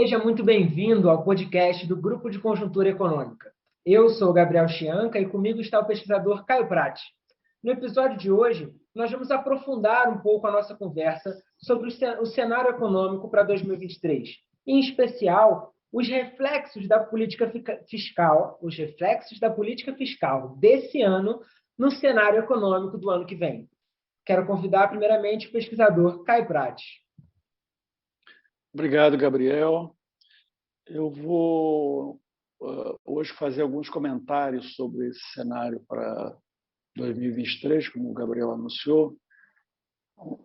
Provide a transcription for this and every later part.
Seja muito bem-vindo ao podcast do Grupo de Conjuntura Econômica. Eu sou Gabriel Chianca e comigo está o pesquisador Caio Prati. No episódio de hoje, nós vamos aprofundar um pouco a nossa conversa sobre o cenário econômico para 2023, em especial os reflexos da política fiscal desse ano no cenário econômico do ano que vem. Quero convidar primeiramente o pesquisador Caio Prati. Obrigado, Gabriel. Eu vou hoje fazer alguns comentários sobre esse cenário para 2023, como o Gabriel anunciou.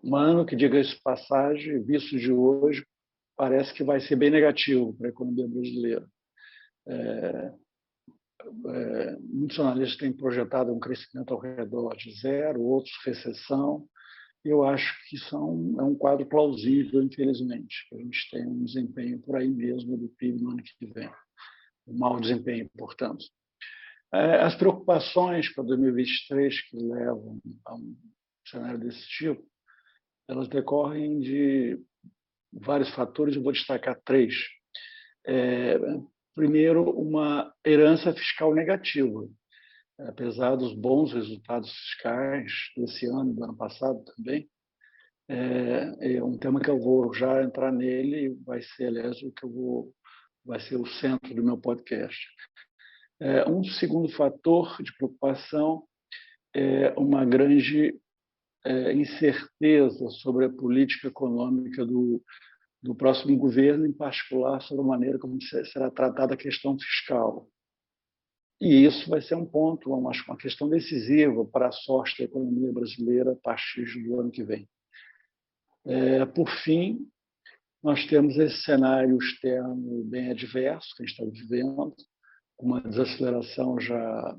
Um ano que, diga-se de passagem, visto de hoje, parece que vai ser bem negativo para a economia brasileira. Muitos analistas têm projetado um crescimento ao redor de zero, outros recessão. Eu acho que é um quadro plausível, infelizmente. A gente tem um desempenho por aí mesmo do PIB no ano que vem. Um mau desempenho, portanto. As preocupações para 2023 que levam a um cenário desse tipo, elas decorrem de vários fatores, eu vou destacar três. Primeiro, uma herança fiscal negativa. Apesar dos bons resultados fiscais desse ano e do ano passado também, é um tema que eu vou já entrar nele e vai ser, aliás, vai ser o centro do meu podcast. Um segundo fator de preocupação é uma grande incerteza sobre a política econômica do próximo governo, em particular sobre a maneira como será tratada a questão fiscal. E isso vai ser um ponto, uma questão decisiva para a sorte da economia brasileira a partir do ano que vem. Por fim, nós temos esse cenário externo bem adverso que a gente está vivendo, uma desaceleração já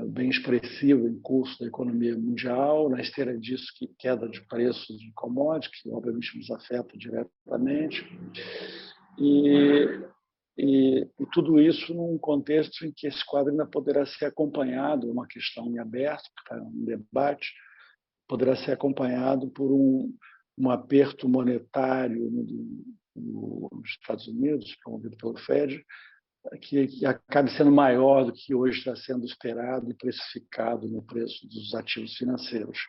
bem expressiva em curso da economia mundial, na esteira disso, queda de preços de commodities, que obviamente nos afeta diretamente, e tudo isso num contexto em que esse quadro ainda poderá ser acompanhado, uma questão em aberto, que está em debate, poderá ser acompanhado por um aperto monetário nos Estados Unidos, promovido pelo Fed, que acabe sendo maior do que hoje está sendo esperado e precificado no preço dos ativos financeiros.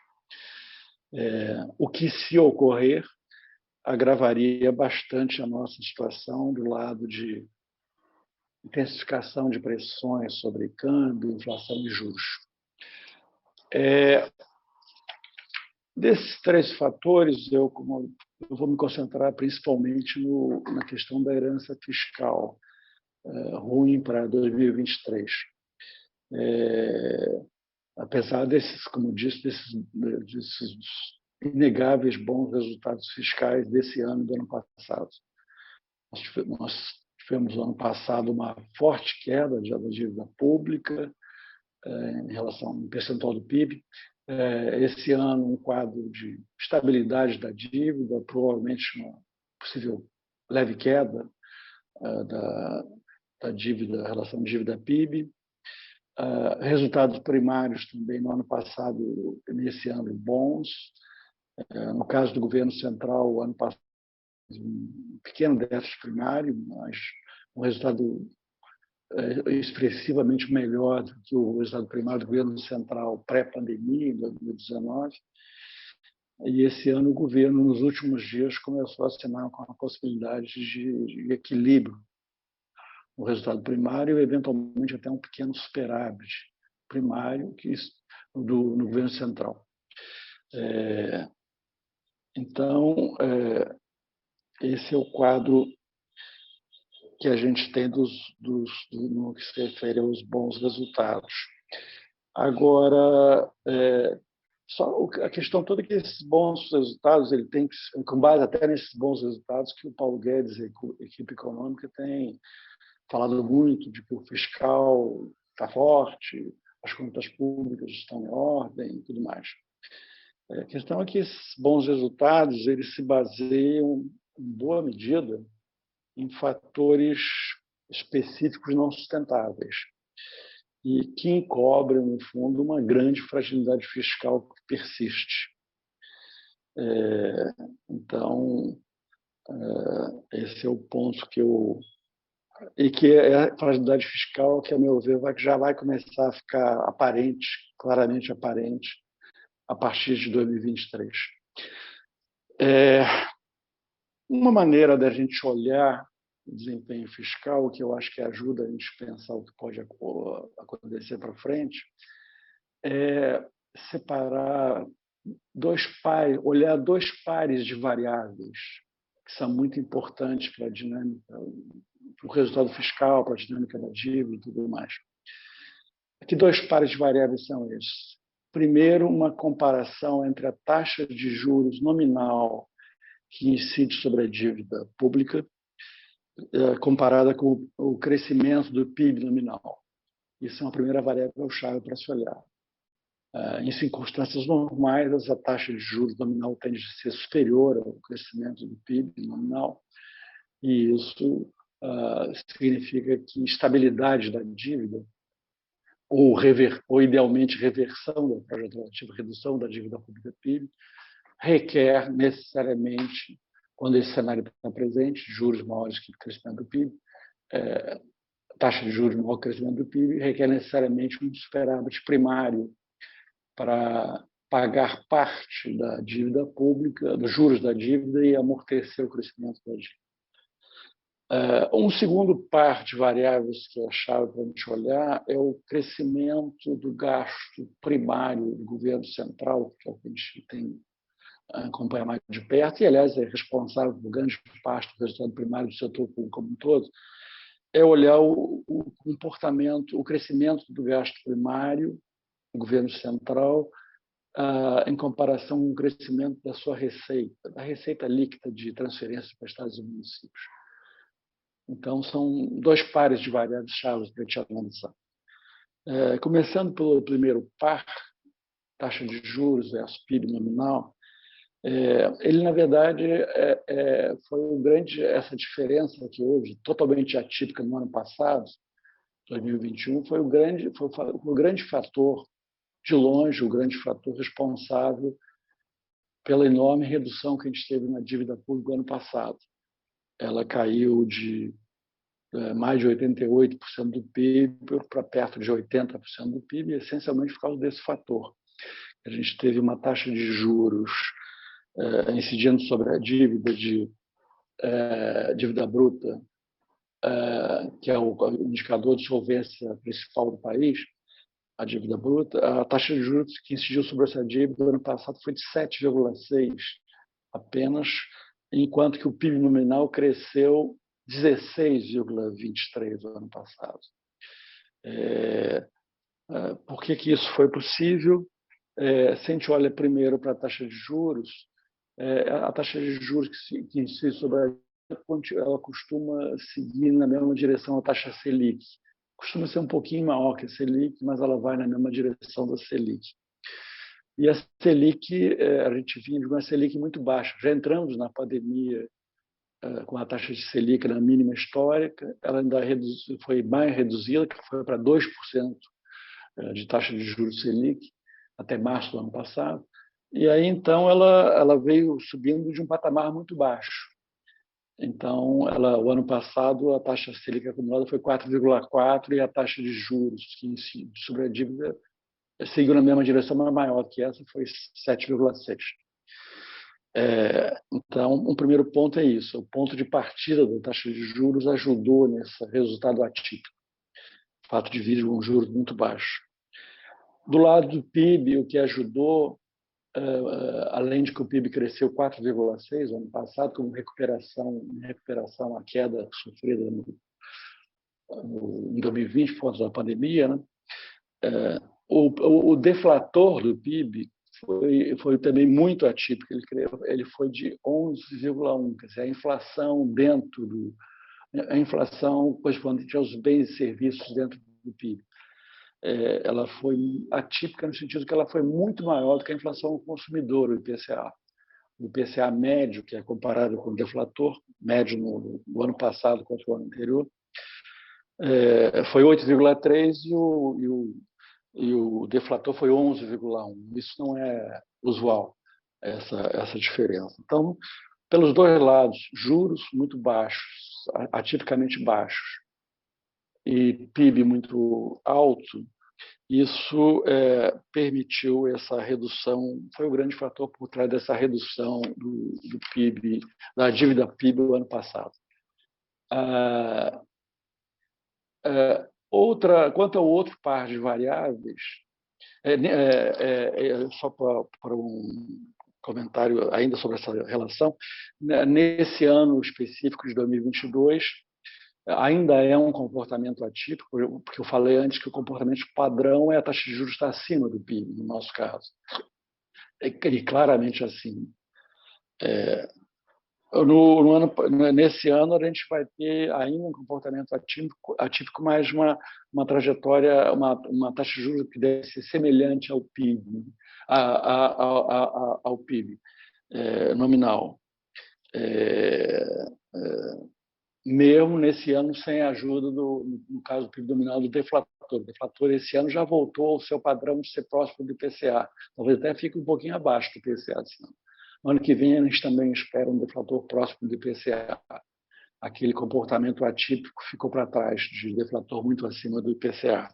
O que, se ocorrer, agravaria bastante a nossa situação do lado de intensificação de pressões sobre câmbio, inflação e juros. Desses três fatores, eu vou me concentrar principalmente na questão da herança fiscal ruim para 2023. Apesar desses, como disse, desses inegáveis bons resultados fiscais desse ano e do ano passado. Nós tivemos no ano passado uma forte queda da dívida pública em relação ao percentual do PIB. Esse ano, um quadro de estabilidade da dívida, provavelmente uma possível leve queda da dívida, a relação dívida-PIB. Resultados primários também no ano passado e nesse ano bons. No caso do governo central, o ano passado, um pequeno déficit primário, mas um resultado expressivamente melhor do que o resultado primário do governo central pré-pandemia, em 2019. E esse ano o governo, nos últimos dias, começou a assinar com a possibilidade de equilíbrio no resultado primário e, eventualmente, até um pequeno superávit primário no governo central. Então, esse é o quadro que a gente tem no que se refere aos bons resultados. Agora, só a questão toda é que esses bons resultados, ele tem que, com base até nesses bons resultados, que o Paulo Guedes e a equipe econômica tem falado muito de que o fiscal está forte, as contas públicas estão em ordem e tudo mais. A questão é que esses bons resultados eles se baseiam, em boa medida, em fatores específicos não sustentáveis e que encobrem, no fundo, uma grande fragilidade fiscal que persiste. Então, Esse é o ponto que eu... E que é a fragilidade fiscal que, a meu ver, já vai começar a ficar aparente, claramente aparente, a partir de 2023. Uma maneira da gente olhar o desempenho fiscal, que eu acho que ajuda a gente a pensar o que pode acontecer para frente, é separar olhar dois pares de variáveis que são muito importantes para a dinâmica, para o resultado fiscal, para a dinâmica da dívida e tudo mais. Que dois pares de variáveis são esses? Primeiro, uma comparação entre a taxa de juros nominal que incide sobre a dívida pública, comparada com o crescimento do PIB nominal. Isso é uma primeira variável-chave para se olhar. Em circunstâncias normais, a taxa de juros nominal tende a ser superior ao crescimento do PIB nominal, e isso significa que estabilidade da dívida, ou idealmente reversão da trajetória, redução da dívida pública PIB, requer necessariamente, quando esse cenário está presente, juros maiores que o crescimento do PIB, taxa de juros maior que o crescimento do PIB, requer necessariamente um superávit primário para pagar parte da dívida pública, dos juros da dívida e amortecer o crescimento da dívida. Um segundo par de variáveis que é a chave para a gente olhar é o crescimento do gasto primário do governo central, que é o que a gente tem acompanha mais de perto, e, aliás, é responsável por grande parte do resultado primário do setor público como um todo, é olhar o comportamento, o crescimento do gasto primário do governo central em comparação com o crescimento da sua receita, da receita líquida de transferências para estados e municípios. Então, são dois pares de variáveis-chave para a gente analisar. Começando pelo primeiro par, taxa de juros versus PIB nominal, ele, na verdade, essa diferença que houve, totalmente atípica no ano passado, 2021, foi o grande fator, de longe, o grande fator responsável pela enorme redução que a gente teve na dívida pública no ano passado. Ela caiu de mais de 88% do PIB para perto de 80% do PIB, essencialmente por causa desse fator. A gente teve uma taxa de juros incidindo sobre a dívida bruta, que é o indicador de solvência principal do país, a dívida bruta, a taxa de juros que incidiu sobre essa dívida no ano passado foi de 7,6 apenas, enquanto que o PIB nominal cresceu 16,23 no ano passado. Por que isso foi possível? Se a gente olha primeiro para a taxa de juros que incide sobre a dívida, ela costuma seguir na mesma direção a taxa Selic. Costuma ser um pouquinho maior que a Selic, mas ela vai na mesma direção da Selic. E a Selic, a gente vinha de uma Selic muito baixa. Já entramos na pandemia com a taxa de Selic na mínima histórica, ela ainda foi mais reduzida, que foi para 2% de taxa de juros Selic, até março do ano passado. E aí, então, ela veio subindo de um patamar muito baixo. Então, o ano passado, a taxa Selic acumulada foi 4,4% e a taxa de juros que incide sobre a dívida seguiu na mesma direção, mas maior que essa, foi 7,6%. Então, um primeiro ponto é isso. O ponto de partida da taxa de juros ajudou nesse resultado atípico. O fato de vir com juros muito baixos. Do lado do PIB, o que ajudou, além de que o PIB cresceu 4,6% no ano passado, com recuperação à queda sofrida em 2020 por conta da pandemia, né? O deflator do PIB foi também muito atípico. Ele foi de 11,1%, quer dizer, a inflação correspondente aos bens e serviços dentro do PIB. Ela foi atípica no sentido que ela foi muito maior do que a inflação ao consumidor, o IPCA. O IPCA médio, que é comparado com o deflator, médio no ano passado contra o ano anterior, foi 8,3% e o deflator foi 11,1%. Isso não é usual, essa diferença. Então, pelos dois lados, juros muito baixos, atipicamente baixos, e PIB muito alto, isso permitiu essa redução, foi o grande fator por trás dessa redução do PIB, da dívida PIB do ano passado. Quanto ao outro par de variáveis, só para um comentário ainda sobre essa relação, nesse ano específico de 2022, ainda é um comportamento atípico, porque eu falei antes que o comportamento padrão é a taxa de juros estar acima do PIB, no nosso caso. E claramente acima. Nesse ano, a gente vai ter ainda um comportamento atípico, mas uma trajetória, uma taxa de juros que deve ser semelhante ao PIB, ao PIB nominal. Mesmo nesse ano sem a ajuda, no caso do PIB nominal, do deflator. O deflator esse ano já voltou ao seu padrão de ser próximo do IPCA. Talvez até fique um pouquinho abaixo do IPCA esse ano. No ano que vem, a gente também espera um deflator próximo do IPCA. Aquele comportamento atípico ficou para trás, de deflator muito acima do IPCA.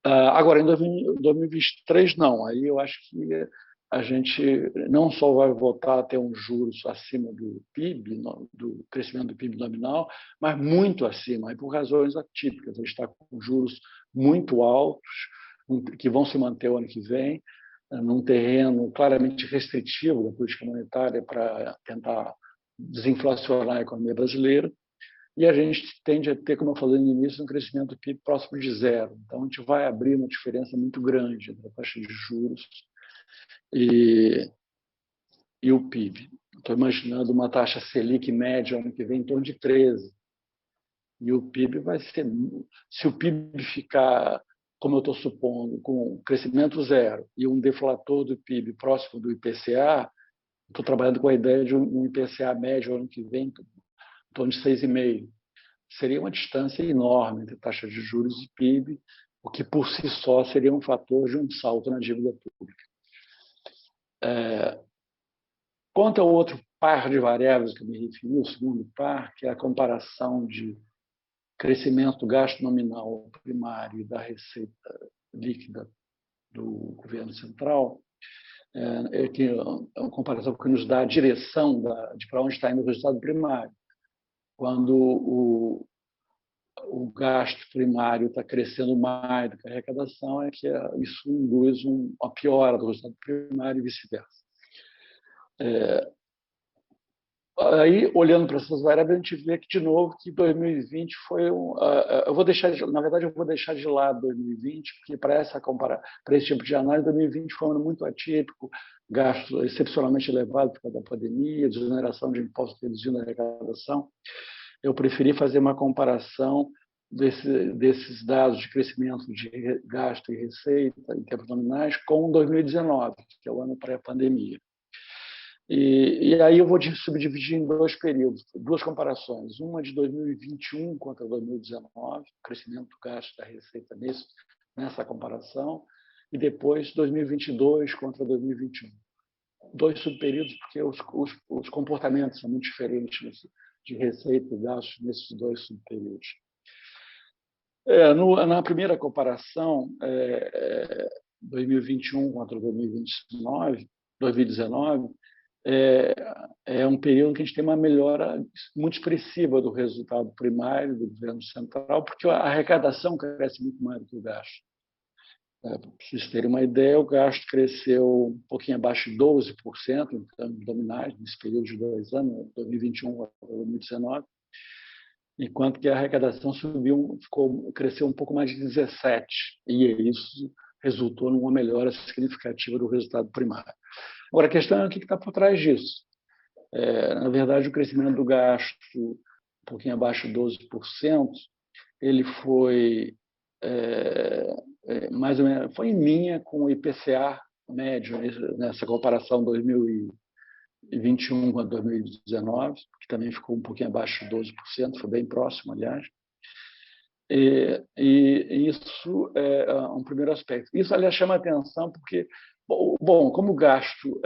Agora, em 2023, não. Aí eu acho que a gente não só vai voltar a ter um juros acima do PIB, do crescimento do PIB nominal, mas muito acima, e por razões atípicas. A gente está com juros muito altos, que vão se manter o ano que vem, num terreno claramente restritivo da política monetária para tentar desinflacionar a economia brasileira, e a gente tende a ter, como eu falei no início, um crescimento do PIB próximo de zero. Então, a gente vai abrir uma diferença muito grande entre a taxa de juros e o PIB. Estou imaginando uma taxa Selic média ano que vem em torno de 13. E o PIB vai ser... Se o PIB ficar, como eu estou supondo, com crescimento zero e um deflator do PIB próximo do IPCA, estou trabalhando com a ideia de um IPCA médio ano que vem, em torno de 6,5. Seria uma distância enorme entre taxa de juros e PIB, o que por si só seria um fator de um salto na dívida pública. Quanto ao outro par de variáveis que eu me referi, o segundo par, que é a comparação de crescimento do gasto nominal primário e da receita líquida do governo central, que é uma comparação que nos dá a direção de para onde está indo o resultado primário. Quando o gasto primário está crescendo mais do que a arrecadação, é que isso induz uma piora do resultado primário e vice-versa. Aí, olhando para essas variáveis, a gente vê que, de novo, que 2020 foi eu vou deixar de lado 2020, porque para esse tipo de análise, 2020 foi um ano muito atípico, gasto excepcionalmente elevado por causa da pandemia, desoneração de impostos reduzindo a arrecadação. Eu preferi fazer uma comparação desses dados de crescimento de gasto e receita em termos nominais com 2019, que é o ano pré-pandemia. E aí eu vou subdividir em dois períodos, duas comparações. Uma de 2021 contra 2019, crescimento do gasto da receita nessa comparação, e depois 2022 contra 2021. Dois subperíodos, porque os comportamentos são muito diferentes de receita e gasto nesses dois subperíodos. Na primeira comparação, 2021 contra 2019, é um período que a gente tem uma melhora muito expressiva do resultado primário do governo central, porque a arrecadação cresce muito mais do que o gasto. Para vocês terem uma ideia, o gasto cresceu um pouquinho abaixo de 12% em termos nominais nesse período de 2 anos, 2021 a 2019, enquanto que a arrecadação cresceu um pouco mais de 17%, e isso resultou numa melhora significativa do resultado primário. Agora, a questão é o que está por trás disso. Na verdade, o crescimento do gasto, um pouquinho abaixo de 12%, ele foi mais ou menos, foi em linha com o IPCA médio nessa comparação 2021 com 2019, que também ficou um pouquinho abaixo de 12%, foi bem próximo, aliás. E isso é um primeiro aspecto. Isso, aliás, chama atenção porque Bom, como o gasto,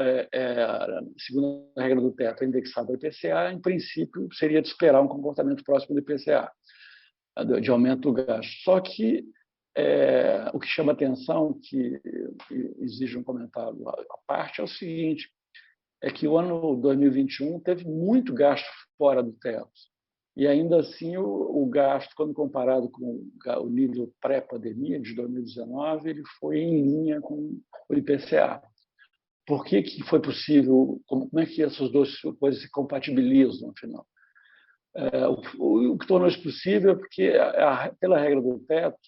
segundo a regra do teto, é indexado ao IPCA, em princípio, seria de esperar um comportamento próximo do IPCA, de aumento do gasto. Só que o que chama atenção, que exige um comentário à parte, é o seguinte, é que o ano 2021 teve muito gasto fora do teto. E, ainda assim, o gasto, quando comparado com o nível pré-pandemia, de 2019, ele foi em linha com o IPCA. Por que foi possível? Como é que essas duas coisas se compatibilizam, afinal? O que tornou isso possível é porque, pela regra do teto,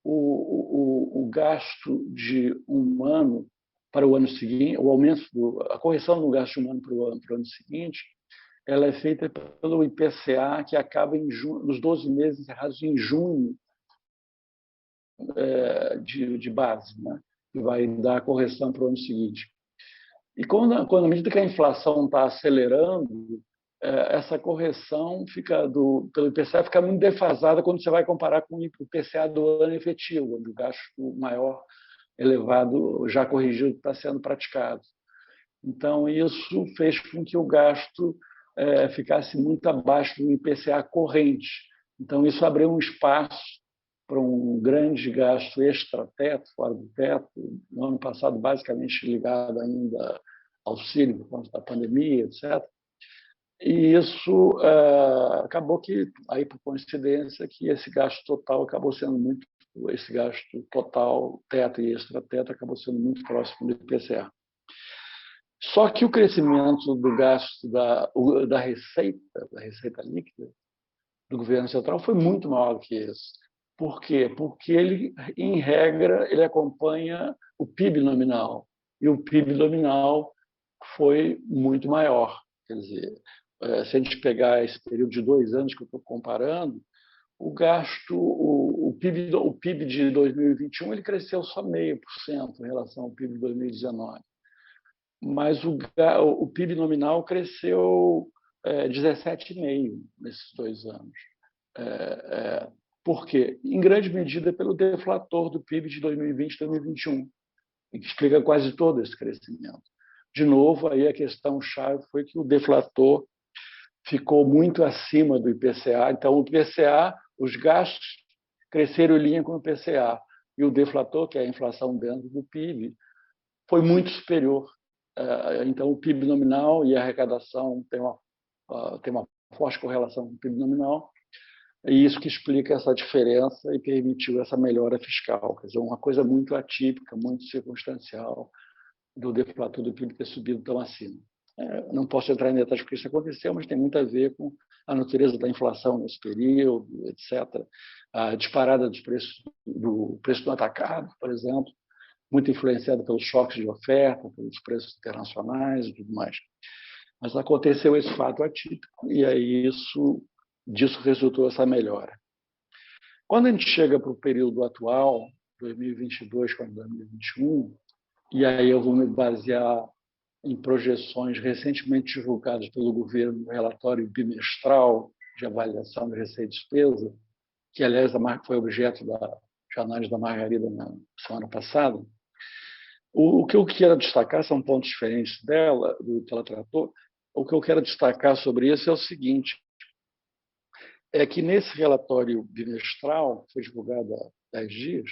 o gasto de um ano para o ano seguinte, a correção do gasto de um ano para o ano seguinte, ela é feita pelo IPCA, que acaba nos 12 meses encerrados em junho de base, né? Que vai dar a correção para o ano seguinte. E quando à medida que a inflação está acelerando, essa correção pelo IPCA fica muito defasada quando você vai comparar com o IPCA do ano efetivo, onde o gasto maior, elevado, já corrigido, está sendo praticado. Então, isso fez com que o gasto ficasse muito abaixo do IPCA corrente. Então, isso abriu um espaço para um grande gasto extra-teto, fora do teto, no ano passado, basicamente ligado ainda ao auxílio por conta da pandemia, etc. E isso acabou que, aí por coincidência, que esse gasto total acabou sendo esse gasto total, teto e extra-teto, acabou sendo muito próximo do IPCA. Só que o crescimento do gasto da receita líquida do governo central foi muito maior que esse. Por quê? Porque ele, em regra, ele acompanha o PIB nominal. E o PIB nominal foi muito maior. Quer dizer, se a gente pegar esse período de 2 anos que eu estou comparando, o gasto, o PIB de 2021 ele cresceu só 0,5% em relação ao PIB de 2019. Mas o PIB nominal cresceu 17,5% nesses 2 anos. Por quê? Em grande medida pelo deflator do PIB de 2020 e 2021, que explica quase todo esse crescimento. De novo, aí a questão-chave foi que o deflator ficou muito acima do IPCA. Então, o IPCA, os gastos cresceram em linha com o IPCA. E o deflator, que é a inflação dentro do PIB, foi muito superior. Então, o PIB nominal e a arrecadação tem uma forte correlação com o PIB nominal, e isso que explica essa diferença e permitiu essa melhora fiscal. Quer dizer, uma coisa muito atípica, muito circunstancial, do deflator do PIB ter subido tão acima. Não posso entrar em detalhes porque isso aconteceu, mas tem muito a ver com a natureza da inflação nesse período, etc. A disparada do preço do atacado, por exemplo, muito influenciada pelos choques de oferta, pelos preços internacionais e tudo mais. Mas aconteceu esse fato atípico e aí disso resultou essa melhora. Quando a gente chega para o período atual, 2022 com 2021, e aí eu vou me basear em projeções recentemente divulgadas pelo governo no relatório bimestral de avaliação de receita e despesa, que, aliás, foi objeto de análise da Margarida na semana passada. O que eu quero destacar são pontos diferentes do que ela tratou. O que eu quero destacar sobre isso é o seguinte, é que nesse relatório bimestral, que foi divulgado há 10 dias,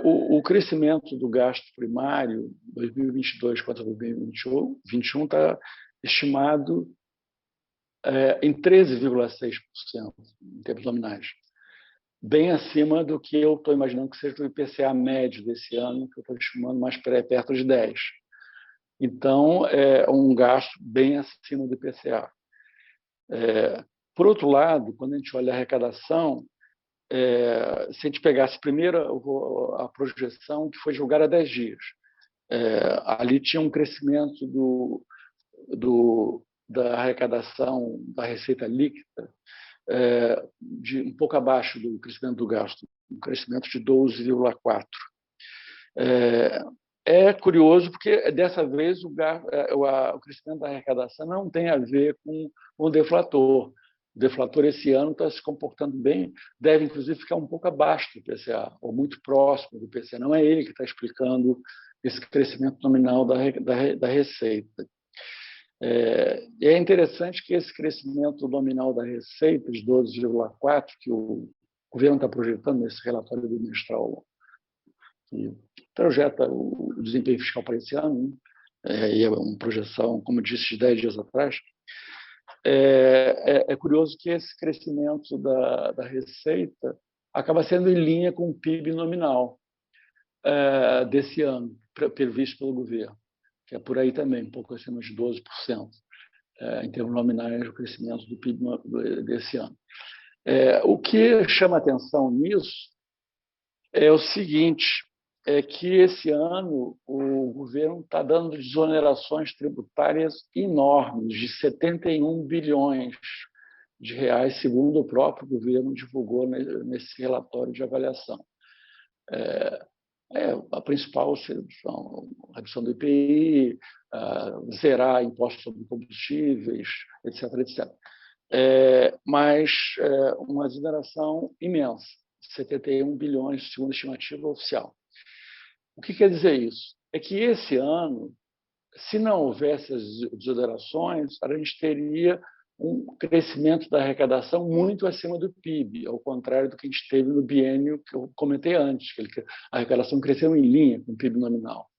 o crescimento do gasto primário 2022 contra 2021 está estimado em 13,6% em termos nominais, bem acima do que eu estou imaginando que seja o IPCA médio desse ano, que eu estou estimando mais perto de 10%. Então, é um gasto bem acima do IPCA. Por outro lado, quando a gente olha a arrecadação, se a gente pegasse primeiro a projeção que foi divulgada há 10 dias, ali tinha um crescimento da arrecadação da receita líquida de um pouco abaixo do crescimento do gasto, um crescimento de 12,4%. É curioso porque, dessa vez, o crescimento da arrecadação não tem a ver com o deflator, O deflator esse ano está se comportando bem, deve inclusive ficar um pouco abaixo do IPCA, ou muito próximo do IPCA. Não é ele que está explicando esse crescimento nominal da receita. É interessante que esse crescimento nominal da receita, de 12,4%, que o governo está projetando nesse relatório bimestral, que projeta o desempenho fiscal para esse ano, e é uma projeção, como disse, de 10 dias atrás. É curioso que esse crescimento da receita acaba sendo em linha com o PIB nominal desse ano, previsto pelo governo, que é por aí também, um pouco acima de 12%, em termos nominais, o crescimento do PIB desse ano. O que chama atenção nisso é o seguinte, é que esse ano o governo está dando desonerações tributárias enormes, de 71 bilhões de reais, segundo o próprio governo divulgou nesse relatório de avaliação. A principal a redução do IPI, zerar impostos sobre combustíveis, etc. etc. Mas uma desoneração imensa, 71 bilhões, segundo a estimativa oficial. O que quer dizer isso? É que esse ano, se não houvesse as desonerações, a gente teria um crescimento da arrecadação muito acima do PIB, ao contrário do que a gente teve no biênio que eu comentei antes, que a arrecadação cresceu em linha com o PIB nominal.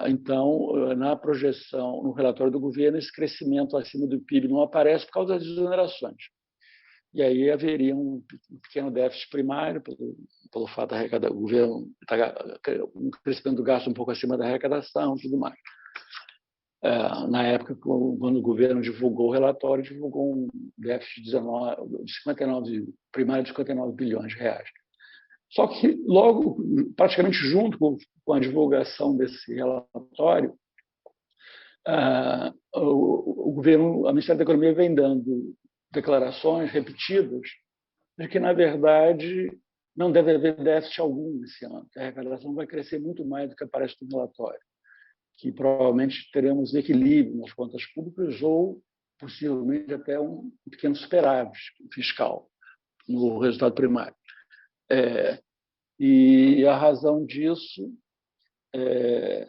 Então, na projeção, no relatório do governo, esse crescimento acima do PIB não aparece por causa das desonerações. E aí haveria um pequeno déficit primário, pelo fato do governo um crescimento do gasto um pouco acima da arrecadação e tudo mais. Na época, quando o governo divulgou o relatório, divulgou um déficit de 59, primário de 59 bilhões de reais. Só que logo, praticamente junto com a divulgação desse relatório, o governo, a Ministério da Economia vem dando declarações repetidas de que, na verdade, não deve haver déficit algum esse ano, que a arrecadação vai crescer muito mais do que aparece no relatório, que provavelmente teremos equilíbrio nas contas públicas ou, possivelmente, até um pequeno superávit fiscal no resultado primário. E a razão disso é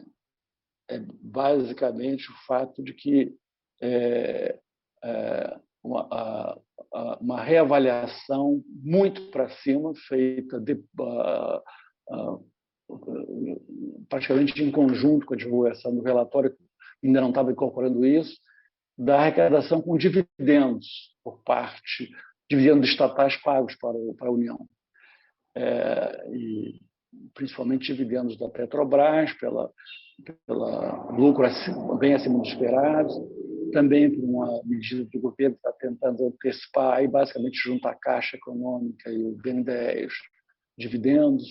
basicamente o fato de que uma reavaliação muito para cima, feita praticamente em conjunto com a divulgação do relatório, ainda não estava incorporando isso, da arrecadação com dividendos por parte, dividendos estatais pagos para a União. E principalmente dividendos da Petrobras, pela lucro bem acima do esperado, também por uma medida do governo que está tentando antecipar, aí basicamente junto à Caixa Econômica e o BNDES, dividendos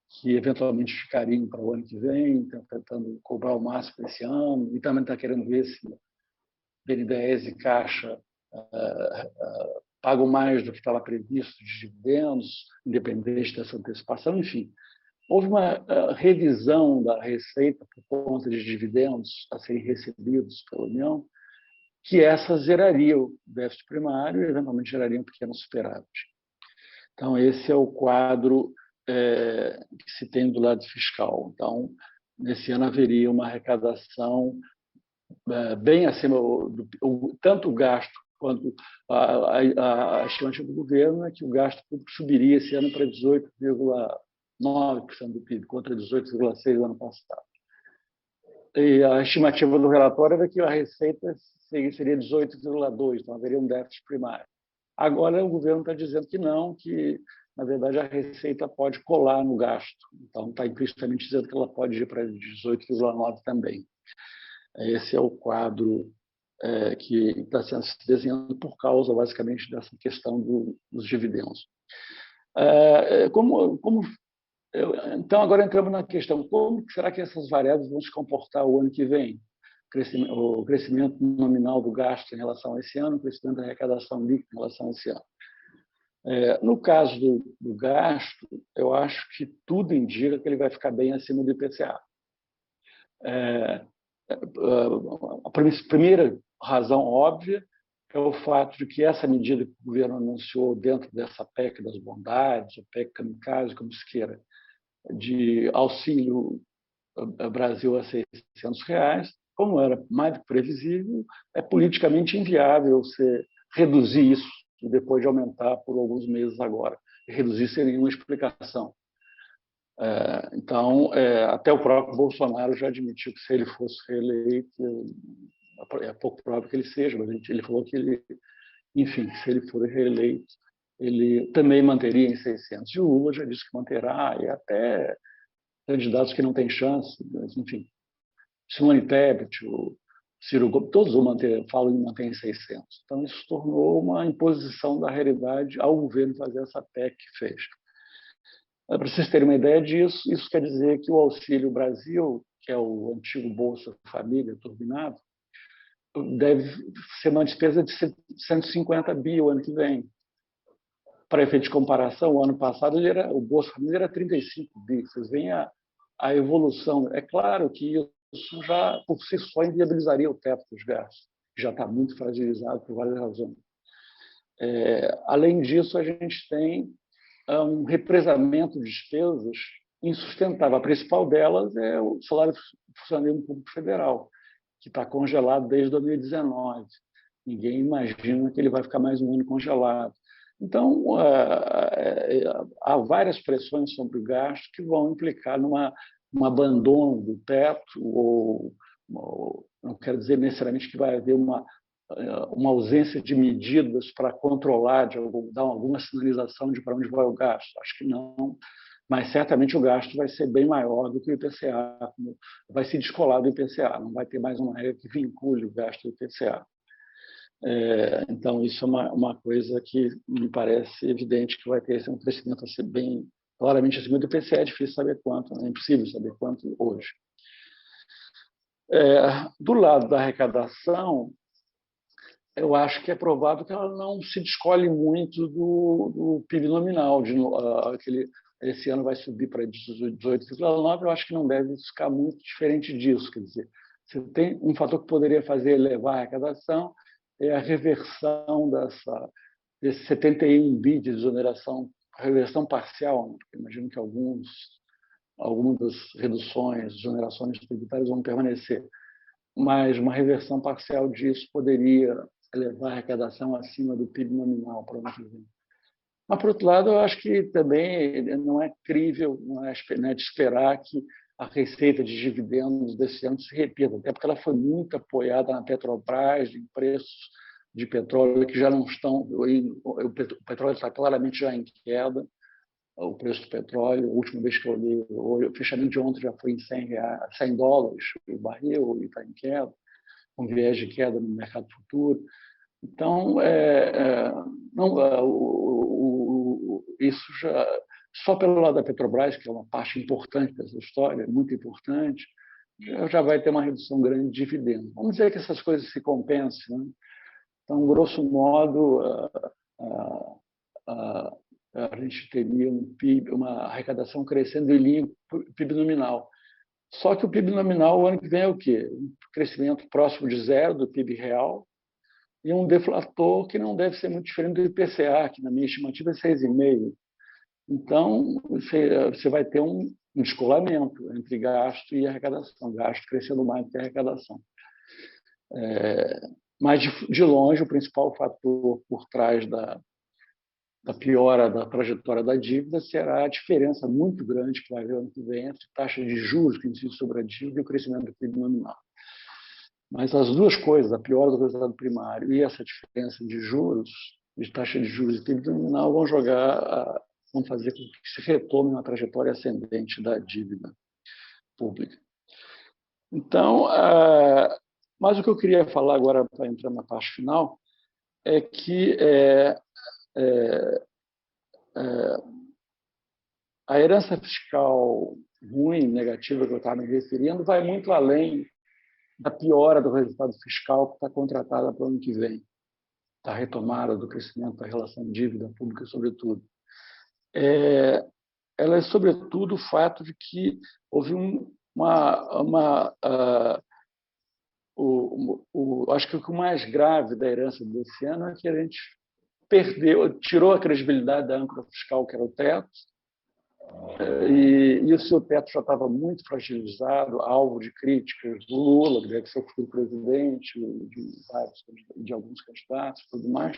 que eventualmente ficariam para o ano que vem, tentando cobrar o máximo esse ano, e também está querendo ver se BNDES e Caixa pagam mais do que estava previsto de dividendos, independente dessa antecipação, enfim. Houve uma revisão da receita por conta de dividendos a serem recebidos pela União, que essa zeraria o déficit primário e, eventualmente, geraria um pequeno superávit. Então, esse é o quadro que se tem do lado fiscal. Então, nesse ano haveria uma arrecadação bem acima, tanto o gasto quanto a estimativa do governo é que o gasto público subiria esse ano para 18,9% do PIB, contra 18,6% do ano passado. E a estimativa do relatório era que a receita seria 18,2%, então haveria um déficit primário. Agora o governo está dizendo que não, que, na verdade, a receita pode colar no gasto. Então, está implicitamente dizendo que ela pode ir para 18,9% também. Esse é o quadro que está se desenhando por causa, basicamente, dessa questão dos dividendos. Então, agora entramos na questão, como será que essas variáveis vão se comportar o ano que vem? O crescimento nominal do gasto em relação a esse ano, o crescimento da arrecadação líquida em relação a esse ano. No caso do gasto, eu acho que tudo indica que ele vai ficar bem acima do IPCA. A primeira razão óbvia é o fato de que essa medida que o governo anunciou dentro dessa PEC das bondades, ou PEC kamikaze, como se queira, de auxílio Brasil a R$ 600, como era mais do que previsível, é politicamente inviável você reduzir isso depois de aumentar por alguns meses agora, reduzir sem nenhuma explicação. Então, até o próprio Bolsonaro já admitiu que se ele fosse reeleito, é pouco provável que ele seja, mas ele falou que ele, enfim, se ele for reeleito, ele também manteria em 600. E o Lula já disse que manterá, e até candidatos que não têm chance, mas, enfim, Simone Tebet, o Ciro Gomes, todos falam em manter em 600. Então, isso tornou uma imposição da realidade ao governo fazer essa PEC que fez. Para vocês terem uma ideia disso, isso quer dizer que o Auxílio Brasil, que é o antigo Bolsa Família turbinado, deve ser uma despesa de 150 bi o ano que vem. Para efeito de comparação, o ano passado o Bolsa Família era 35 bi. Vocês veem a evolução. É claro que isso já, por si só, inviabilizaria o teto dos gastos, que já está muito fragilizado por várias razões. Além disso, a gente tem um represamento de despesas insustentável. A principal delas é o salário do funcionário público federal, que está congelado desde 2019. Ninguém imagina que ele vai ficar mais um ano congelado. Então, há várias pressões sobre o gasto que vão implicar num abandono do teto, ou não quero dizer necessariamente que vai haver uma ausência de medidas para controlar, dar alguma sinalização de para onde vai o gasto. Acho que não, mas certamente o gasto vai ser bem maior do que o IPCA, vai se descolar do IPCA, não vai ter mais uma regra que vincule o gasto do IPCA. Então, isso é uma coisa que me parece evidente que vai ter um crescimento a ser bem claramente acima do IPCA, é difícil saber quanto, é impossível saber quanto hoje. Do lado da arrecadação, eu acho que é provável que ela não se descole muito do PIB nominal. Esse ano vai subir para 18,9%, eu acho que não deve ficar muito diferente disso. Quer dizer, você tem um fator que poderia fazer elevar a arrecadação, é a reversão desse 71 bi de desoneração, reversão parcial. Né? Imagino que algumas das reduções, desonerações tributárias vão permanecer, mas uma reversão parcial disso poderia elevar a arrecadação acima do PIB nominal para o ano que vem. Mas, por outro lado, eu acho que também não é crível, não é de esperar que a receita de dividendos desse ano se repita, até porque ela foi muito apoiada na Petrobras, em preços de petróleo que já não estão... O petróleo está claramente já em queda, o preço do petróleo. A última vez que eu olhei, o fechamento de ontem já foi em $100 o barril, e está em queda, com viés de queda no mercado futuro. Então, isso já, só pelo lado da Petrobras, que é uma parte importante dessa história, muito importante, já vai ter uma redução grande de dividendos. Vamos dizer que essas coisas se compensem. Né? Então, grosso modo, a gente teria um PIB, uma arrecadação crescendo em linha com o PIB nominal. Só que o PIB nominal, o ano que vem, é o quê? Um crescimento próximo de zero do PIB real, e um deflator que não deve ser muito diferente do IPCA, que na minha estimativa é 6,5%. Então, você vai ter um descolamento entre gasto e arrecadação, gasto crescendo mais do que a arrecadação. Mas, de longe, o principal fator por trás da piora da trajetória da dívida será a diferença muito grande que vai haver ano que vem entre taxa de juros que incide sobre a dívida e o crescimento do PIB nominal. Mas as duas coisas, a piora do resultado primário e essa diferença de juros, de taxa de juros e PIB nominal, vão fazer com que se retome uma trajetória ascendente da dívida pública. Então, mas o que eu queria falar agora, para entrar na parte final, é que a herança fiscal ruim, negativa que eu estava me referindo, vai muito além da piora do resultado fiscal que está contratada para o ano que vem, da retomada do crescimento da relação dívida pública, sobretudo. Ela é, sobretudo, o fato de que houve acho que o mais grave da herança desse ano é que a gente tirou a credibilidade da âncora fiscal, que era o teto, e o seu teto já estava muito fragilizado, alvo de críticas do Lula, que deve ser o futuro presidente, de alguns candidatos e tudo mais.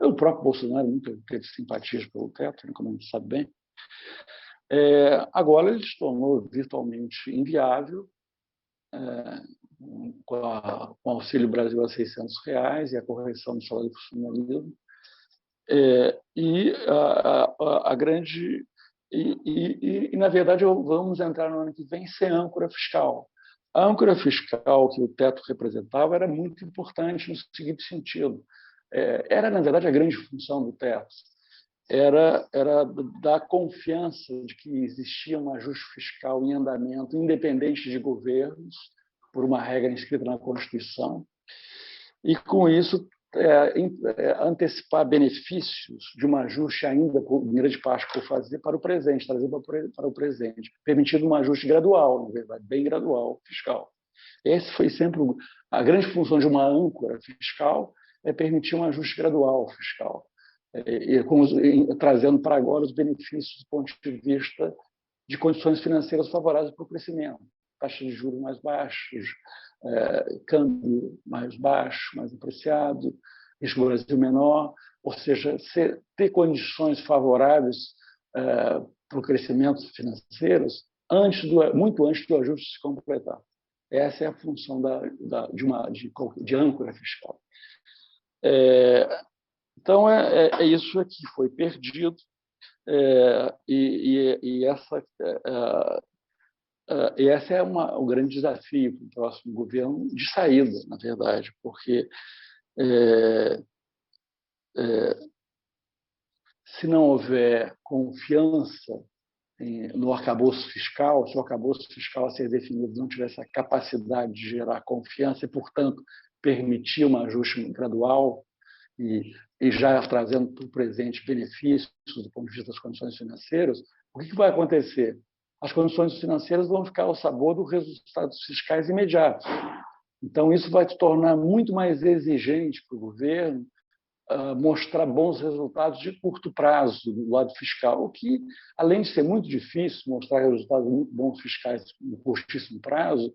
O próprio Bolsonaro nunca teve simpatias pelo teto, como a gente sabe bem. Agora ele se tornou virtualmente inviável, com o Auxílio Brasil a R$600 e a correção do salário do funcionalismo. Na verdade, vamos entrar no ano que vem sem âncora fiscal. A âncora fiscal que o teto representava era muito importante no seguinte sentido. Era, na verdade, a grande função do teto. Era dar confiança de que existia um ajuste fiscal em andamento, independente de governos, por uma regra inscrita na Constituição, e, com isso, antecipar benefícios de um ajuste ainda, em grande parte, por fazer para o presente, trazer para o presente, permitindo um ajuste gradual, na verdade, bem gradual, fiscal. Esse foi sempre a grande função de uma âncora fiscal, é permitir um ajuste gradual fiscal, trazendo para agora os benefícios do ponto de vista de condições financeiras favoráveis para o crescimento, taxa de juros mais baixos, câmbio mais baixo, mais apreciado, risco Brasil menor, ou seja, ter condições favoráveis para o crescimento financeiro muito antes do ajuste se completar. Essa é a função de âncora fiscal. Então, isso que foi perdido, e esse é o grande desafio para o próximo governo de saída, na verdade, porque se não houver confiança no arcabouço fiscal, se o arcabouço fiscal a ser definido não tiver essa capacidade de gerar confiança e, portanto, permitir um ajuste gradual e já trazendo para o presente benefícios do ponto de vista das condições financeiras, o que vai acontecer? As condições financeiras vão ficar ao sabor dos resultados fiscais imediatos. Então, isso vai se tornar muito mais exigente para o governo mostrar bons resultados de curto prazo do lado fiscal, o que, além de ser muito difícil mostrar resultados muito bons fiscais no curtíssimo prazo,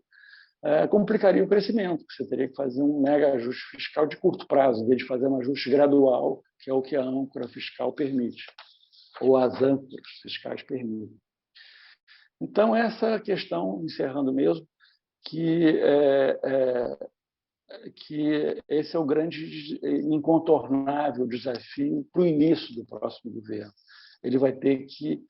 complicaria o crescimento, porque você teria que fazer um mega ajuste fiscal de curto prazo, em vez de fazer um ajuste gradual, que é o que a âncora fiscal permite, ou as âncoras fiscais permitem. Então, essa questão, encerrando mesmo, que esse é o grande incontornável desafio para o início do próximo governo. Ele vai ter que,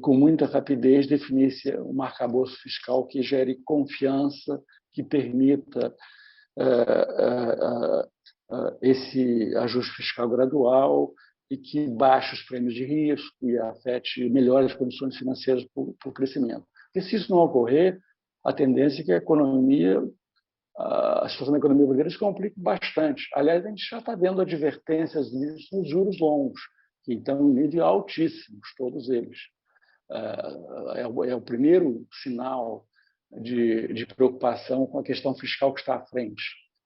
com muita rapidez, definir um arcabouço fiscal que gere confiança, que permita esse ajuste fiscal gradual e que baixe os prêmios de risco e afete melhores condições financeiras para o crescimento. Porque, se isso não ocorrer, a tendência é que a situação da economia brasileira se complica bastante. Aliás, a gente já está vendo advertências disso nos juros longos, que estão em nível altíssimos, todos eles. É o primeiro sinal de preocupação com a questão fiscal que está à frente,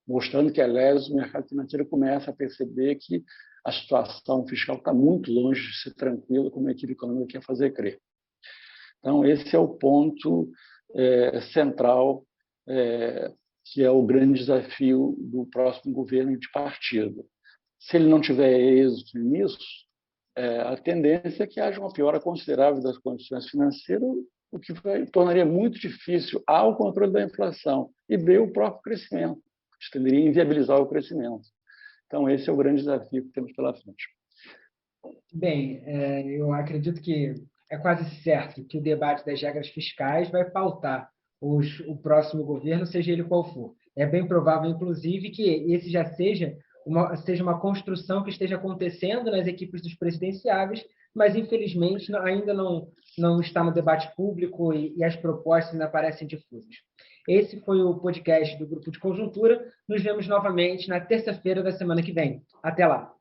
mostrando que, aliás, o mercado financeiro começa a perceber que a situação fiscal está muito longe de ser tranquila, como a equipe econômica quer fazer crer. Então, esse é o ponto central, que é o grande desafio do próximo governo de partido. Se ele não tiver êxito nisso, a tendência é que haja uma piora considerável das condições financeiras, o que tornaria muito difícil, A, o controle da inflação, e, B, o próprio crescimento. Isso tenderia a inviabilizar o crescimento. Então, esse é o grande desafio que temos pela frente. Bem, eu acredito que é quase certo que o debate das regras fiscais vai pautar o próximo governo, seja ele qual for. É bem provável, inclusive, que esse já seja uma construção que esteja acontecendo nas equipes dos presidenciáveis, mas, infelizmente, ainda não está no debate público e as propostas ainda parecem difusas. Esse foi o podcast do Grupo de Conjuntura. Nos vemos novamente na terça-feira da semana que vem. Até lá!